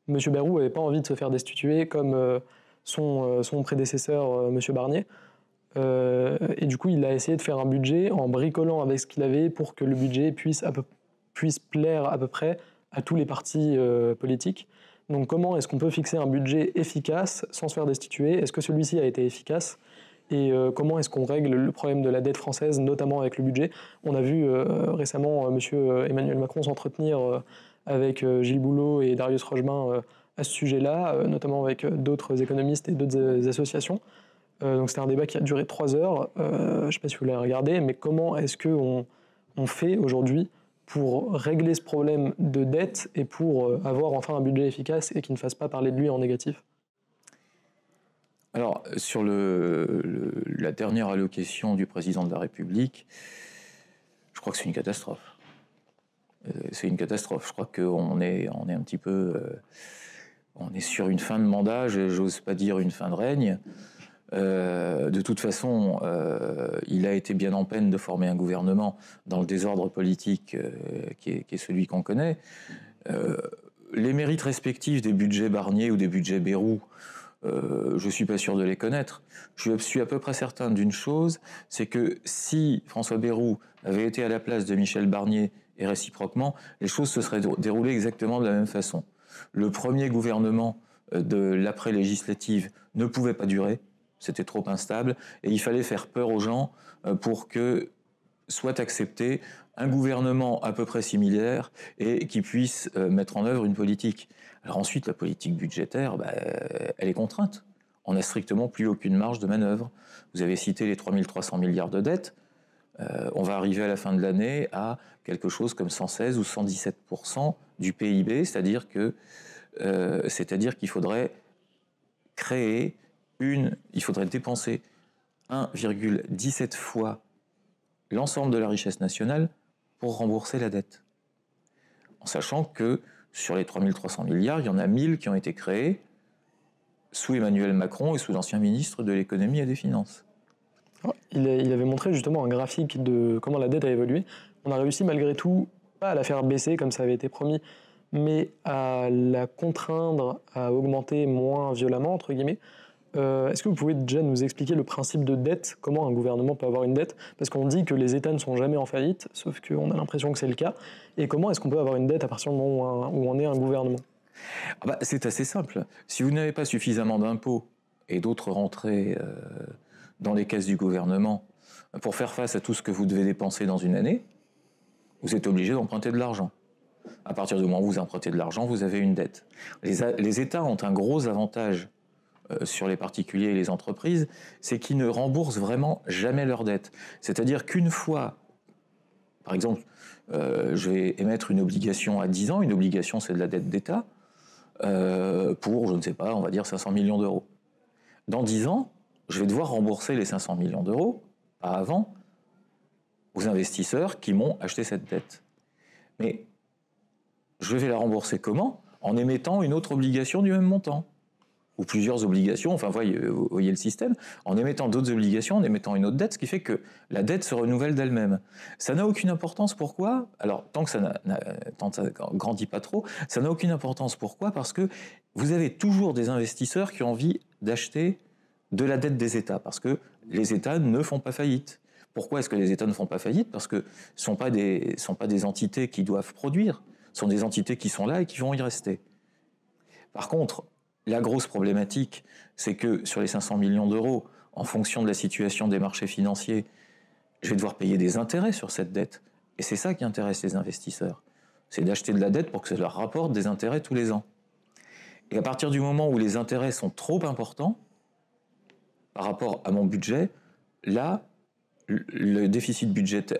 M. Bayrou n'avait pas envie de se faire destituer comme son prédécesseur, M. Barnier. Et du coup, il a essayé de faire un budget en bricolant avec ce qu'il avait pour que le budget puisse plaire à peu près à tous les partis politiques. Donc comment est-ce qu'on peut fixer un budget efficace sans se faire destituer? Est-ce que celui-ci a été efficace? Et comment est-ce qu'on règle le problème de la dette française, notamment avec le budget? On a vu récemment M. Emmanuel Macron s'entretenir avec Gilles Boulot et Darius Rochebain à ce sujet-là, notamment avec d'autres économistes et d'autres associations. Donc c'était un débat qui a duré 3 heures. Je ne sais pas si vous l'avez regardé, mais comment est-ce qu'on fait aujourd'hui pour régler ce problème de dette et pour avoir enfin un budget efficace et qui ne fasse pas parler de lui en négatif? Alors, sur la dernière allocation du président de la République, je crois que c'est une catastrophe. C'est une catastrophe. Je crois qu'on est un petit peu... on est sur une fin de mandat, j'ose pas dire une fin de règne. De toute façon, il a été bien en peine de former un gouvernement dans le désordre politique qui est celui qu'on connaît. Les mérites respectifs des budgets Barnier ou des budgets Bayrou, je ne suis pas sûr de les connaître. Je suis à peu près certain d'une chose, c'est que si François Bayrou avait été à la place de Michel Barnier et réciproquement, les choses se seraient déroulées exactement de la même façon. Le premier gouvernement de l'après-législative ne pouvait pas durer, c'était trop instable, et il fallait faire peur aux gens pour que soit accepter un gouvernement à peu près similaire et qui puisse mettre en œuvre une politique. Alors ensuite, la politique budgétaire, elle est contrainte. On n'a strictement plus aucune marge de manœuvre. Vous avez cité les 3 300 milliards de dettes. On va arriver à la fin de l'année à quelque chose comme 116 ou 117% du PIB, c'est-à-dire qu'il faudrait il faudrait dépenser 1,17 fois l'ensemble de la richesse nationale pour rembourser la dette. En sachant que sur les 3 300 milliards, il y en a 1000 qui ont été créés sous Emmanuel Macron et sous l'ancien ministre de l'économie et des finances. Il avait montré justement un graphique de comment la dette a évolué. On a réussi malgré tout, pas à la faire baisser comme ça avait été promis, mais à la contraindre à augmenter moins violemment, entre guillemets. Est-ce que vous pouvez déjà nous expliquer le principe de dette, comment un gouvernement peut avoir une dette? Parce qu'on dit que les États ne sont jamais en faillite, sauf qu'on a l'impression que c'est le cas. Et comment est-ce qu'on peut avoir une dette à partir du moment où on est un gouvernement? C'est assez simple. Si vous n'avez pas suffisamment d'impôts et d'autres rentrées dans les caisses du gouvernement pour faire face à tout ce que vous devez dépenser dans une année, vous êtes obligé d'emprunter de l'argent. À partir du moment où vous empruntez de l'argent, vous avez une dette. Les États ont un gros avantage sur les particuliers et les entreprises, c'est qu'ils ne remboursent vraiment jamais leurs dettes. C'est-à-dire qu'une fois, par exemple, je vais émettre une obligation à 10 ans, une obligation c'est de la dette d'État, pour, je ne sais pas, on va dire 500 millions d'euros. Dans 10 ans, je vais devoir rembourser les 500 millions d'euros, pas avant, aux investisseurs qui m'ont acheté cette dette. Mais je vais la rembourser comment? En émettant une autre obligation du même montant. Ou plusieurs obligations, enfin vous voyez le système, en émettant d'autres obligations, en émettant une autre dette, ce qui fait que la dette se renouvelle d'elle-même. Ça n'a aucune importance, pourquoi? Alors, tant que ça ne grandit pas trop, ça n'a aucune importance, pourquoi? Parce que vous avez toujours des investisseurs qui ont envie d'acheter de la dette des États, parce que les États ne font pas faillite. Pourquoi est-ce que les États ne font pas faillite? Parce que ce ne sont pas des entités qui doivent produire, ce sont des entités qui sont là et qui vont y rester. Par contre, la grosse problématique, c'est que sur les 500 millions d'euros, en fonction de la situation des marchés financiers, je vais devoir payer des intérêts sur cette dette. Et c'est ça qui intéresse les investisseurs. C'est d'acheter de la dette pour que ça leur rapporte des intérêts tous les ans. Et à partir du moment où les intérêts sont trop importants par rapport à mon budget, là, le déficit budgétaire,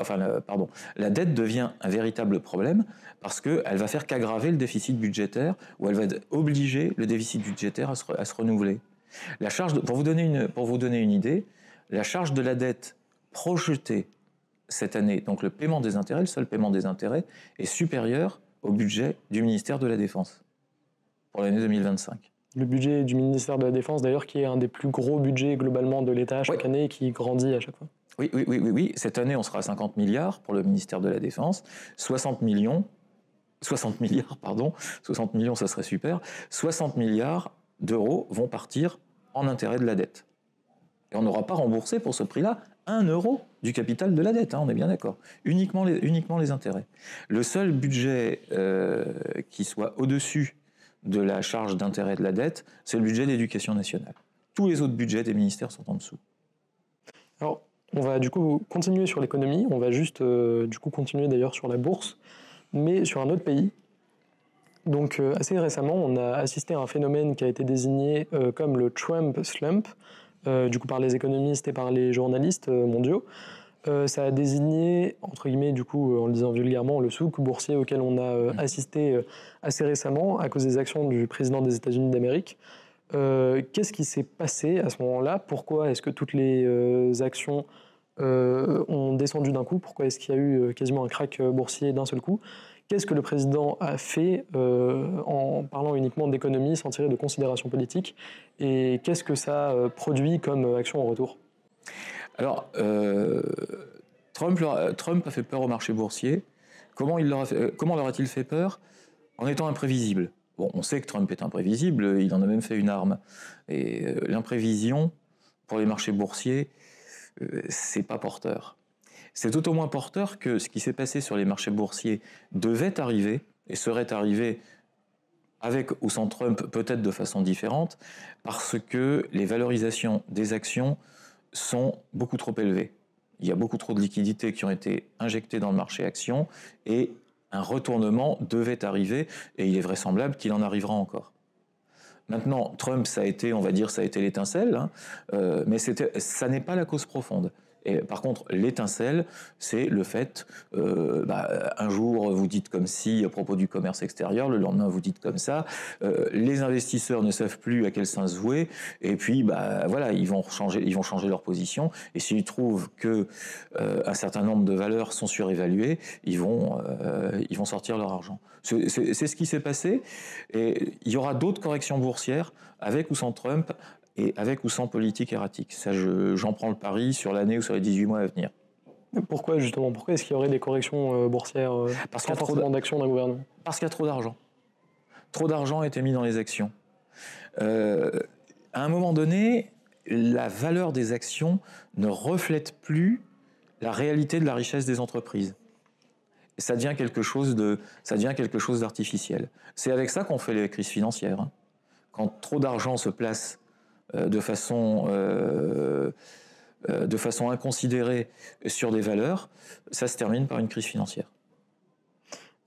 la dette devient un véritable problème parce qu'elle va faire qu'aggraver le déficit budgétaire ou elle va obliger le déficit budgétaire à se renouveler. La charge pour vous donner une idée, la charge de la dette projetée cette année, donc le paiement des intérêts, le seul paiement des intérêts, est supérieur au budget du ministère de la Défense pour l'année 2025. Le budget du ministère de la Défense, d'ailleurs, qui est un des plus gros budgets globalement de l'État chaque année et qui grandit à chaque fois. Oui. Cette année, on sera à 50 milliards pour le ministère de la Défense. 60 millions, ça serait super. 60 milliards d'euros vont partir en intérêt de la dette. Et on n'aura pas remboursé pour ce prix-là 1 euro du capital de la dette, on est bien d'accord. Uniquement les intérêts. Le seul budget qui soit au-dessus de la charge d'intérêt de la dette, c'est le budget d'éducation nationale. Tous les autres budgets des ministères sont en dessous. Alors, on va du coup continuer sur l'économie, on va juste continuer d'ailleurs sur la bourse, mais sur un autre pays. Donc assez récemment, on a assisté à un phénomène qui a été désigné comme le Trump slump, par les économistes et par les journalistes mondiaux. Ça a désigné, entre guillemets, en le disant vulgairement, le souk boursier auquel on a assisté assez récemment à cause des actions du président des États-Unis d'Amérique. Qu'est-ce qui s'est passé à ce moment-là? Pourquoi est-ce que toutes les actions ont descendu d'un coup? Pourquoi est-ce qu'il y a eu quasiment un crack boursier d'un seul coup? Qu'est-ce que le président a fait en parlant uniquement d'économie sans tirer de considérations politiques? Et qu'est-ce que ça produit comme action en retour? Alors, Trump a fait peur au marché boursier. Comment leur a-t-il fait peur? En étant imprévisible. Bon, on sait que Trump est imprévisible, il en a même fait une arme. Et l'imprévision, pour les marchés boursiers, c'est pas porteur. C'est tout au moins porteur que ce qui s'est passé sur les marchés boursiers devait arriver, et serait arrivé avec ou sans Trump, peut-être de façon différente, parce que les valorisations des actions sont beaucoup trop élevées. il y a beaucoup trop de liquidités qui ont été injectées dans le marché actions et un retournement devait arriver et il est vraisemblable qu'il en arrivera encore. Maintenant, Trump, ça a été, on va dire, ça a été l'étincelle, hein, mais ça n'est pas la cause profonde. Et par contre, l'étincelle, c'est le fait, un jour vous dites comme si à propos du commerce extérieur, le lendemain vous dites comme ça, les investisseurs ne savent plus à quel sens jouer, et puis voilà, ils vont changer leur position, et s'ils trouvent que un certain nombre de valeurs sont surévaluées, ils vont sortir leur argent. C'est ce qui s'est passé, et il y aura d'autres corrections boursières avec ou sans Trump, et avec ou sans politique erratique. Ça, j'en prends le pari sur l'année ou sur les 18 mois à venir. Pourquoi justement? Pourquoi est-ce qu'il y aurait des corrections boursières Parce qu'il y a forcément d'actions d'un gouvernement? Parce qu'il y a trop d'argent. Trop d'argent a été mis dans les actions. À un moment donné, la valeur des actions ne reflète plus la réalité de la richesse des entreprises. Et ça devient quelque chose d'artificiel. C'est avec ça qu'on fait les crises financières. Hein. Quand trop d'argent se place de façon inconsidérée sur des valeurs, ça se termine par une crise financière.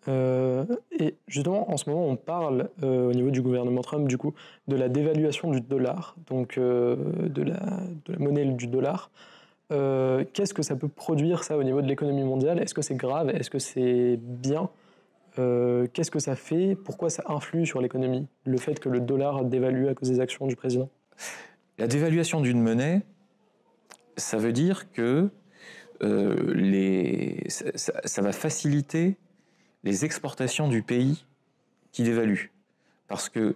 Et justement, en ce moment, on parle au niveau du gouvernement Trump, du coup, de la dévaluation du dollar, donc de la monnaie du dollar. Qu'est-ce que ça peut produire, ça, au niveau de l'économie mondiale? Est-ce que c'est grave? Est-ce que c'est bien? Qu'est-ce que ça fait? Pourquoi ça influe sur l'économie, le fait que le dollar dévalue à cause des actions du président? La dévaluation d'une monnaie, ça veut dire que ça va faciliter les exportations du pays qui dévalue. Parce que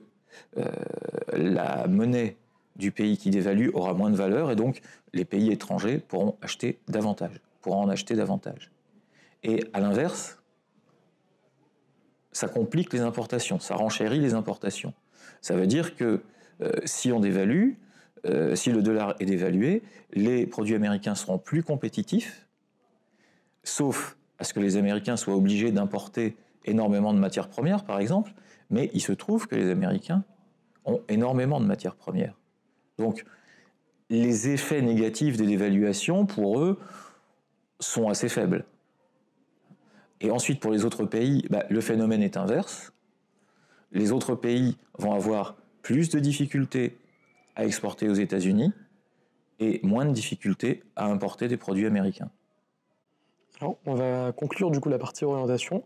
la monnaie du pays qui dévalue aura moins de valeur et donc les pays étrangers pourront en acheter davantage. Et à l'inverse, ça complique les importations, ça renchérit les importations. Ça veut dire que si on dévalue, si le dollar est dévalué, les produits américains seront plus compétitifs, sauf à ce que les Américains soient obligés d'importer énormément de matières premières, par exemple, mais il se trouve que les Américains ont énormément de matières premières. Donc, les effets négatifs des dévaluations, pour eux, sont assez faibles. Et ensuite, pour les autres pays, le phénomène est inverse. Les autres pays vont avoir plus de difficultés à exporter aux États-Unis et moins de difficultés à importer des produits américains. Alors, on va conclure du coup la partie orientation.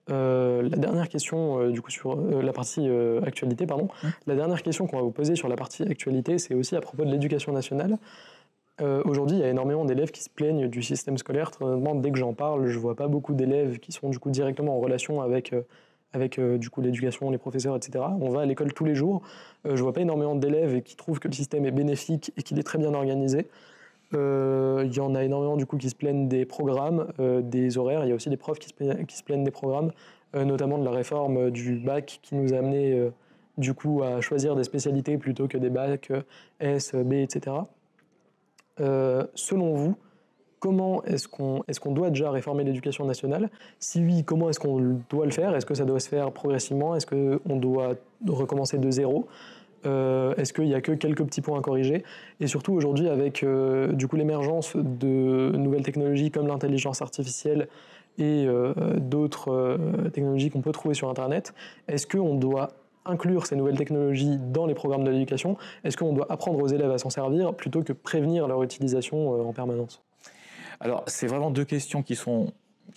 La dernière question du coup sur la partie actualité, pardon. La dernière question qu'on va vous poser sur la partie actualité, c'est aussi à propos de l'éducation nationale. Aujourd'hui, il y a énormément d'élèves qui se plaignent du système scolaire. Très honnêtement, dès que j'en parle, je vois pas beaucoup d'élèves qui sont du coup directement en relation avec du coup l'éducation, les professeurs, etc. On va à l'école tous les jours. Je vois pas énormément d'élèves qui trouvent que le système est bénéfique et qu'il est très bien organisé. Il y en a énormément du coup qui se plaignent des programmes, des horaires. Il y a aussi des profs qui se plaignent des programmes, notamment de la réforme du bac qui nous a amené du coup à choisir des spécialités plutôt que des bacs S, B, etc. Selon vous, comment est-ce qu'on doit déjà réformer l'éducation nationale? Si oui, comment est-ce qu'on doit le faire? Est-ce que ça doit se faire progressivement? Est-ce qu'on doit recommencer de zéro? Est-ce qu'il n'y a que quelques petits points à corriger? Et surtout aujourd'hui, avec du coup l'émergence de nouvelles technologies comme l'intelligence artificielle et d'autres technologies qu'on peut trouver sur Internet, est-ce qu'on doit inclure ces nouvelles technologies dans les programmes de l'éducation? Est-ce qu'on doit apprendre aux élèves à s'en servir plutôt que prévenir leur utilisation en permanence? Alors, c'est vraiment deux questions qui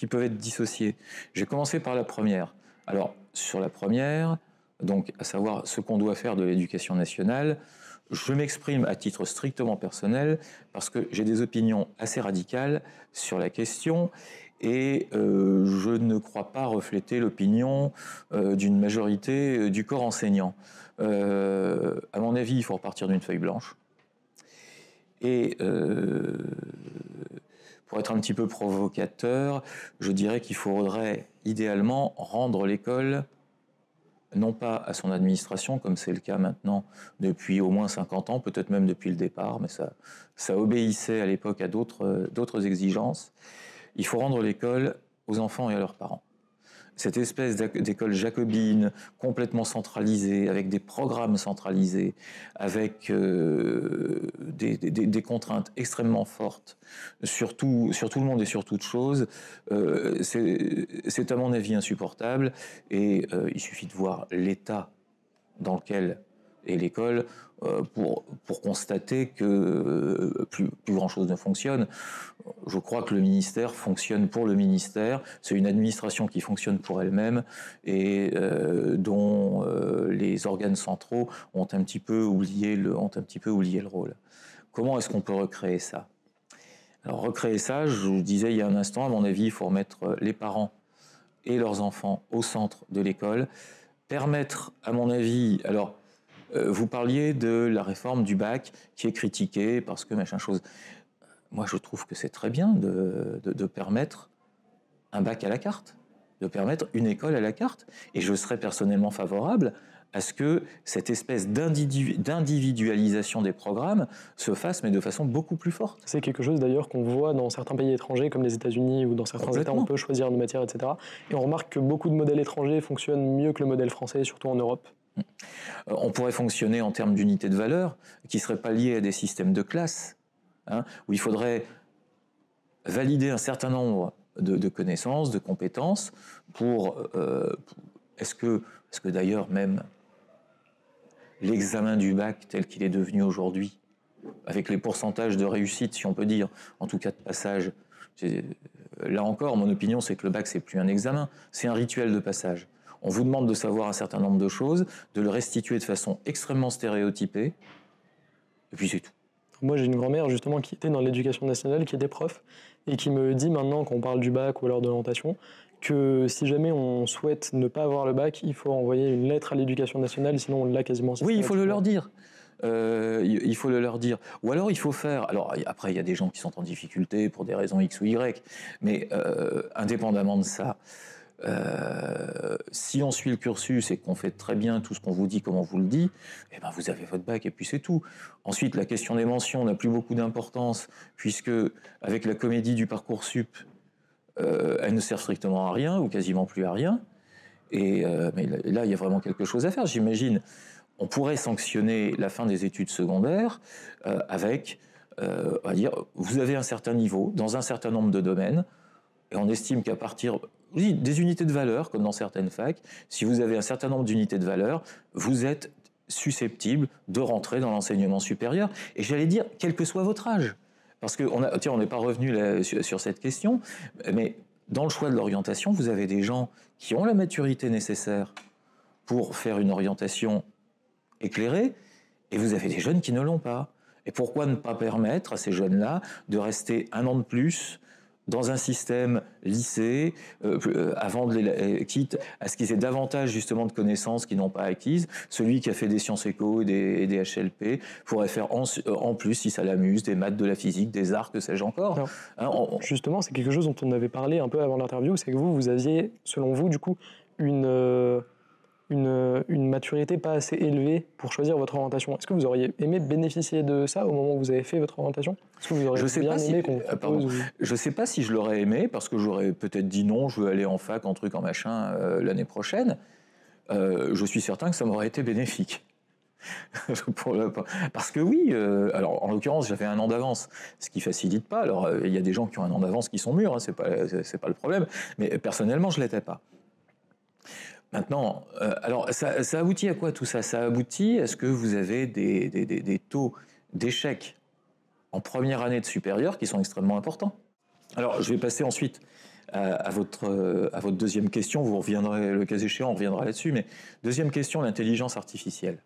peuvent être dissociées. Je vais commencer par la première. Alors, sur la première, donc à savoir ce qu'on doit faire de l'éducation nationale, je m'exprime à titre strictement personnel parce que j'ai des opinions assez radicales sur la question et je ne crois pas refléter l'opinion d'une majorité du corps enseignant. À mon avis, il faut repartir d'une feuille blanche. Et pour être un petit peu provocateur, je dirais qu'il faudrait idéalement rendre l'école non pas à son administration, comme c'est le cas maintenant depuis au moins 50 ans, peut-être même depuis le départ, mais ça obéissait à l'époque à d'autres exigences. Il faut rendre l'école aux enfants et à leurs parents. cette espèce d'école jacobine complètement centralisée, avec des programmes centralisés, avec des contraintes extrêmement fortes sur tout le monde et sur toute chose, c'est à mon avis insupportable. Et il suffit de voir l'état dans lequel est l'école pour constater que plus grand-chose ne fonctionne. Je crois que le ministère fonctionne pour le ministère. C'est une administration qui fonctionne pour elle-même et dont les organes centraux ont un petit peu oublié le rôle. Comment est-ce qu'on peut recréer ça? Alors recréer ça, je vous disais il y a un instant, à mon avis, il faut remettre les parents et leurs enfants au centre de l'école. Permettre, à mon avis, alors vous parliez de la réforme du bac qui est critiquée parce que machin chose. Moi, je trouve que c'est très bien de permettre un bac à la carte, de permettre une école à la carte. Et je serais personnellement favorable à ce que cette espèce d'individualisation des programmes se fasse, mais de façon beaucoup plus forte. C'est quelque chose d'ailleurs qu'on voit dans certains pays étrangers, comme les États-Unis, ou dans certains États, on peut choisir nos matières, etc. Et on remarque que beaucoup de modèles étrangers fonctionnent mieux que le modèle français, surtout en Europe. On pourrait fonctionner en termes d'unité de valeur, qui ne seraient pas liés à des systèmes de classe, où il faudrait valider un certain nombre de connaissances, de compétences, est-ce que d'ailleurs même l'examen du bac tel qu'il est devenu aujourd'hui, avec les pourcentages de réussite, si on peut dire, en tout cas de passage, là encore, mon opinion, c'est que le bac, c'est plus un examen, c'est un rituel de passage. On vous demande de savoir un certain nombre de choses, de le restituer de façon extrêmement stéréotypée, et puis c'est tout. Moi, j'ai une grand-mère, justement, qui était dans l'éducation nationale, qui était prof, et qui me dit maintenant, quand on parle du bac ou alors de l'orientation, que si jamais on souhaite ne pas avoir le bac, il faut envoyer une lettre à l'éducation nationale, sinon on l'a quasiment. Oui, il faut le leur dire. Il faut le leur dire. Ou alors il faut faire... Alors après, il y a des gens qui sont en difficulté pour des raisons X ou Y, mais indépendamment de ça, si on suit le cursus et qu'on fait très bien tout ce qu'on vous dit comme on vous le dit, eh ben vous avez votre bac et puis c'est tout. Ensuite, la question des mentions n'a plus beaucoup d'importance, puisque avec la comédie du Parcoursup, elles ne servent strictement à rien, ou quasiment plus à rien. Mais là, il y a vraiment quelque chose à faire, j'imagine. On pourrait sanctionner la fin des études secondaires avec, on va dire, vous avez un certain niveau dans un certain nombre de domaines, et on estime qu'à partir des unités de valeur, comme dans certaines facs, si vous avez un certain nombre d'unités de valeur, vous êtes susceptible de rentrer dans l'enseignement supérieur. Et j'allais dire, quel que soit votre âge. Parce qu'on n'est pas revenu sur cette question, mais dans le choix de l'orientation, vous avez des gens qui ont la maturité nécessaire pour faire une orientation éclairée, et vous avez des jeunes qui ne l'ont pas. Et pourquoi ne pas permettre à ces jeunes-là de rester un an de plus dans un système lycée, quitte à ce qu'ils aient davantage justement de connaissances qu'ils n'ont pas acquises. Celui qui a fait des sciences éco et des HLP pourrait faire en plus, si ça l'amuse, des maths, de la physique, des arts, que sais-je encore. Alors, justement, c'est quelque chose dont on avait parlé un peu avant l'interview, c'est que vous aviez, selon vous, du coup, une maturité pas assez élevée pour choisir votre orientation. Est-ce que vous auriez aimé bénéficier de ça au moment où vous avez fait votre orientation? Est-ce que vous auriez aimé qu'on propose Je ne sais pas si je l'aurais aimé, parce que j'aurais peut-être dit non, je veux aller en fac, en truc, en machin, l'année prochaine. Je suis certain que ça m'aurait été bénéfique. Parce que oui, alors en l'occurrence j'avais un an d'avance, ce qui facilite pas. Alors il y a des gens qui ont un an d'avance qui sont mûrs, c'est pas le problème, mais personnellement je l'étais pas. Maintenant, alors ça aboutit à quoi tout ça? Ça aboutit à ce que vous avez des taux d'échec en première année de supérieur qui sont extrêmement importants. Alors je vais passer ensuite à votre deuxième question, vous reviendrez, le cas échéant, on reviendra là-dessus, mais deuxième question, l'intelligence artificielle.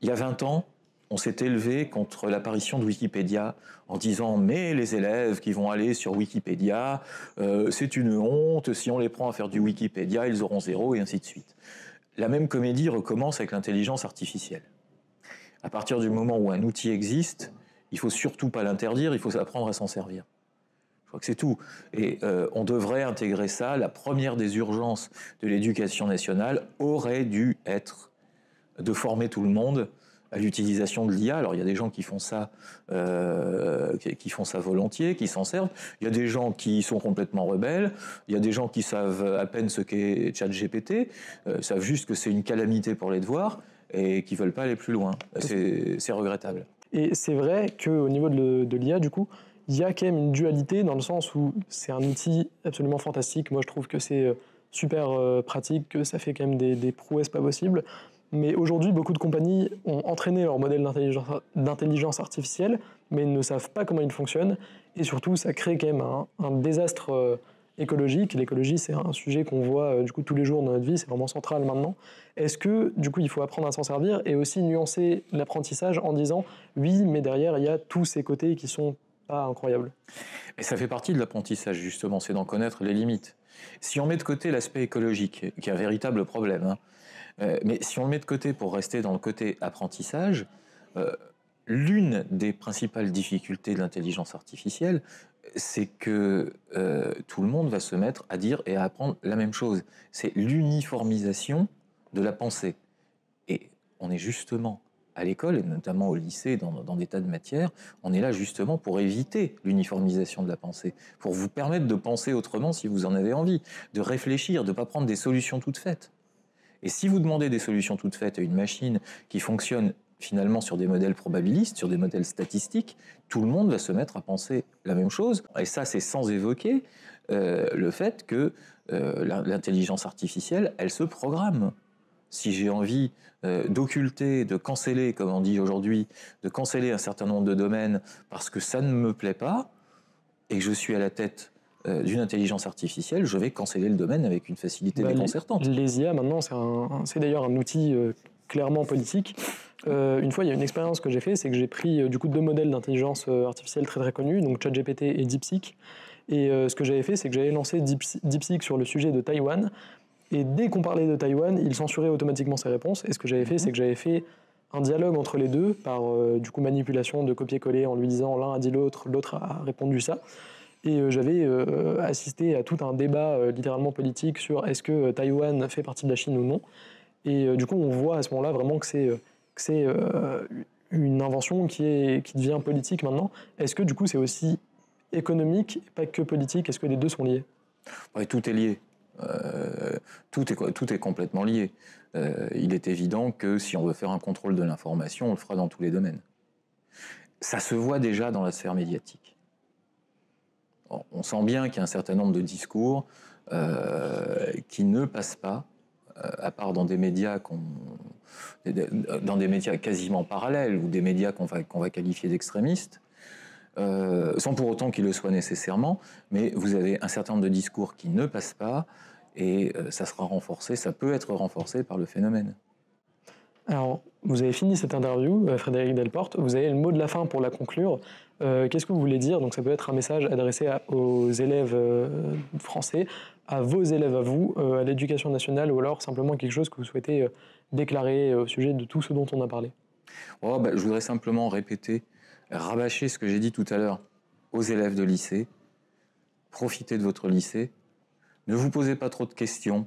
Il y a 20 ans, on s'est élevé contre l'apparition de Wikipédia en disant « mais les élèves qui vont aller sur Wikipédia, c'est une honte, si on les prend à faire du Wikipédia, ils auront 0 » et ainsi de suite. La même comédie recommence avec l'intelligence artificielle. À partir du moment où un outil existe, il ne faut surtout pas l'interdire, il faut apprendre à s'en servir. Je crois que c'est tout. Et on devrait intégrer ça. La première des urgences de l'éducation nationale aurait dû être de former tout le monde à l'utilisation de l'IA. Alors il y a des gens qui font ça volontiers, qui s'en servent. Il y a des gens qui sont complètement rebelles. Il y a des gens qui savent à peine ce qu'est ChatGPT, savent juste que c'est une calamité pour les devoirs et qui veulent pas aller plus loin. C'est regrettable. Et c'est vrai qu'au niveau de l'IA, du coup, il y a quand même une dualité dans le sens où c'est un outil absolument fantastique. Moi, je trouve que c'est super pratique, que ça fait quand même des prouesses pas possibles. Mais aujourd'hui, beaucoup de compagnies ont entraîné leur modèle d'intelligence artificielle, mais ne savent pas comment il fonctionne. Et surtout, ça crée quand même un désastre écologique. L'écologie, c'est un sujet qu'on voit du coup tous les jours dans notre vie, c'est vraiment central maintenant. Est-ce que du coup, il faut apprendre à s'en servir et aussi nuancer l'apprentissage en disant oui, mais derrière, il y a tous ces côtés qui sont pas incroyables. Et ça fait partie de l'apprentissage, justement, c'est d'en connaître les limites. Si on met de côté l'aspect écologique, qui est un véritable problème, mais si on le met de côté pour rester dans le côté apprentissage, l'une des principales difficultés de l'intelligence artificielle, c'est que tout le monde va se mettre à dire et à apprendre la même chose. C'est l'uniformisation de la pensée. Et on est justement à l'école, et notamment au lycée, dans des tas de matières, on est là justement pour éviter l'uniformisation de la pensée, pour vous permettre de penser autrement si vous en avez envie, de réfléchir, de ne pas prendre des solutions toutes faites. Et si vous demandez des solutions toutes faites à une machine qui fonctionne finalement sur des modèles probabilistes, sur des modèles statistiques, tout le monde va se mettre à penser la même chose. Et ça, c'est sans évoquer le fait que l'intelligence artificielle, elle se programme. Si j'ai envie d'occulter, de canceller, comme on dit aujourd'hui, de canceller un certain nombre de domaines parce que ça ne me plaît pas, et que je suis à la tête d'une intelligence artificielle, je vais canceller le domaine avec une facilité déconcertante. Les IA, maintenant, c'est d'ailleurs un outil clairement politique. Une fois, il y a une expérience que j'ai faite, c'est que j'ai pris du coup 2 modèles d'intelligence artificielle très très connus, donc ChatGPT et DeepSeek. Et ce que j'avais fait, c'est que j'avais lancé DeepSeek sur le sujet de Taïwan. Et dès qu'on parlait de Taïwan, il censurait automatiquement ses réponses. Et ce que j'avais fait, c'est que j'avais fait un dialogue entre les deux par du coup manipulation de copier-coller en lui disant l'un a dit l'autre, l'autre a répondu ça. Et j'avais assisté à tout un débat littéralement politique sur est-ce que Taïwan fait partie de la Chine ou non. Et du coup, on voit à ce moment-là vraiment que c'est une invention qui devient politique maintenant. Est-ce que du coup, c'est aussi économique et pas que politique? Est-ce que les deux sont liés? Ouais, tout est lié. Tout est complètement lié. Il est évident que si on veut faire un contrôle de l'information, on le fera dans tous les domaines. Ça se voit déjà dans la sphère médiatique. On sent bien qu'il y a un certain nombre de discours qui ne passent pas, à part dans des médias quasiment parallèles ou des médias qu'on va qualifier d'extrémistes, sans pour autant qu'ils le soient nécessairement, mais vous avez un certain nombre de discours qui ne passent pas et ça peut être renforcé par le phénomène. Alors, vous avez fini cette interview, Frédéric Delporte, vous avez le mot de la fin pour la conclure. Qu'est-ce que vous voulez dire? Donc ça peut être un message adressé aux élèves français, à vos élèves à vous, à l'éducation nationale, ou alors simplement quelque chose que vous souhaitez déclarer au sujet de tout ce dont on a parlé. Je voudrais simplement rabâcher ce que j'ai dit tout à l'heure aux élèves de lycée. Profitez de votre lycée. Ne vous posez pas trop de questions.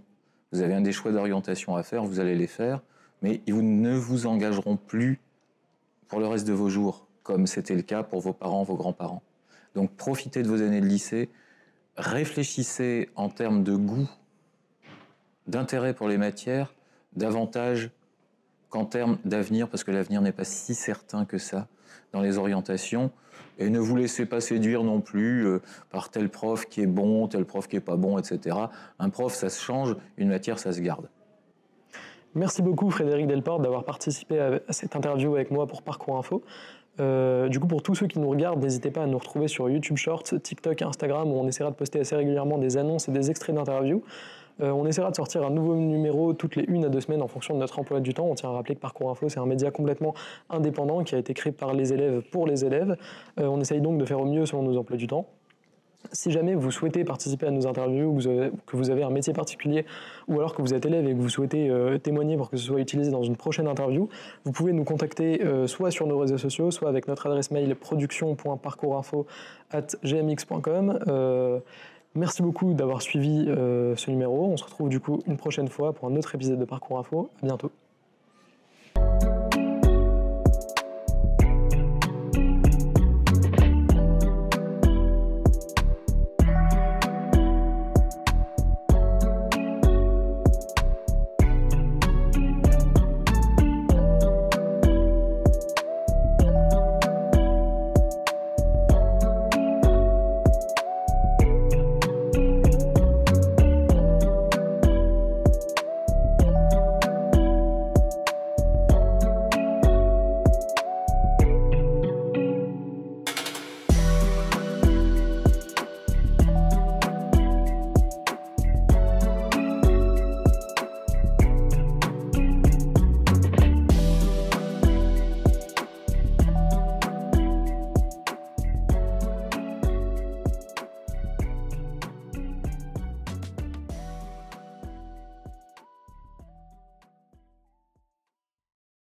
Vous avez des choix d'orientation à faire, vous allez les faire, mais ils ne vous engageront plus pour le reste de vos jours, comme c'était le cas pour vos parents, vos grands-parents. Donc profitez de vos années de lycée, réfléchissez en termes de goût, d'intérêt pour les matières, davantage qu'en termes d'avenir, parce que l'avenir n'est pas si certain que ça dans les orientations. Et ne vous laissez pas séduire non plus par tel prof qui est bon, tel prof qui n'est pas bon, etc. Un prof, ça se change, une matière, ça se garde. Merci beaucoup Frédéric Delporte d'avoir participé à cette interview avec moi pour Parcours Info. Du coup, pour tous ceux qui nous regardent, n'hésitez pas à nous retrouver sur YouTube Shorts, TikTok et Instagram, où on essaiera de poster assez régulièrement des annonces et des extraits d'interviews. On essaiera de sortir un nouveau numéro toutes les 1 à 2 semaines en fonction de notre emploi du temps. On tient à rappeler que Parcours Info, c'est un média complètement indépendant qui a été créé par les élèves pour les élèves. On essaye donc de faire au mieux selon nos emplois du temps. Si jamais vous souhaitez participer à nos interviews, que vous avez un métier particulier, ou alors que vous êtes élève et que vous souhaitez témoigner pour que ce soit utilisé dans une prochaine interview, vous pouvez nous contacter soit sur nos réseaux sociaux, soit avec notre adresse mail production.parcoursinfo@gmx.com. Merci beaucoup d'avoir suivi ce numéro. On se retrouve du coup une prochaine fois pour un autre épisode de Parcours Info. À bientôt.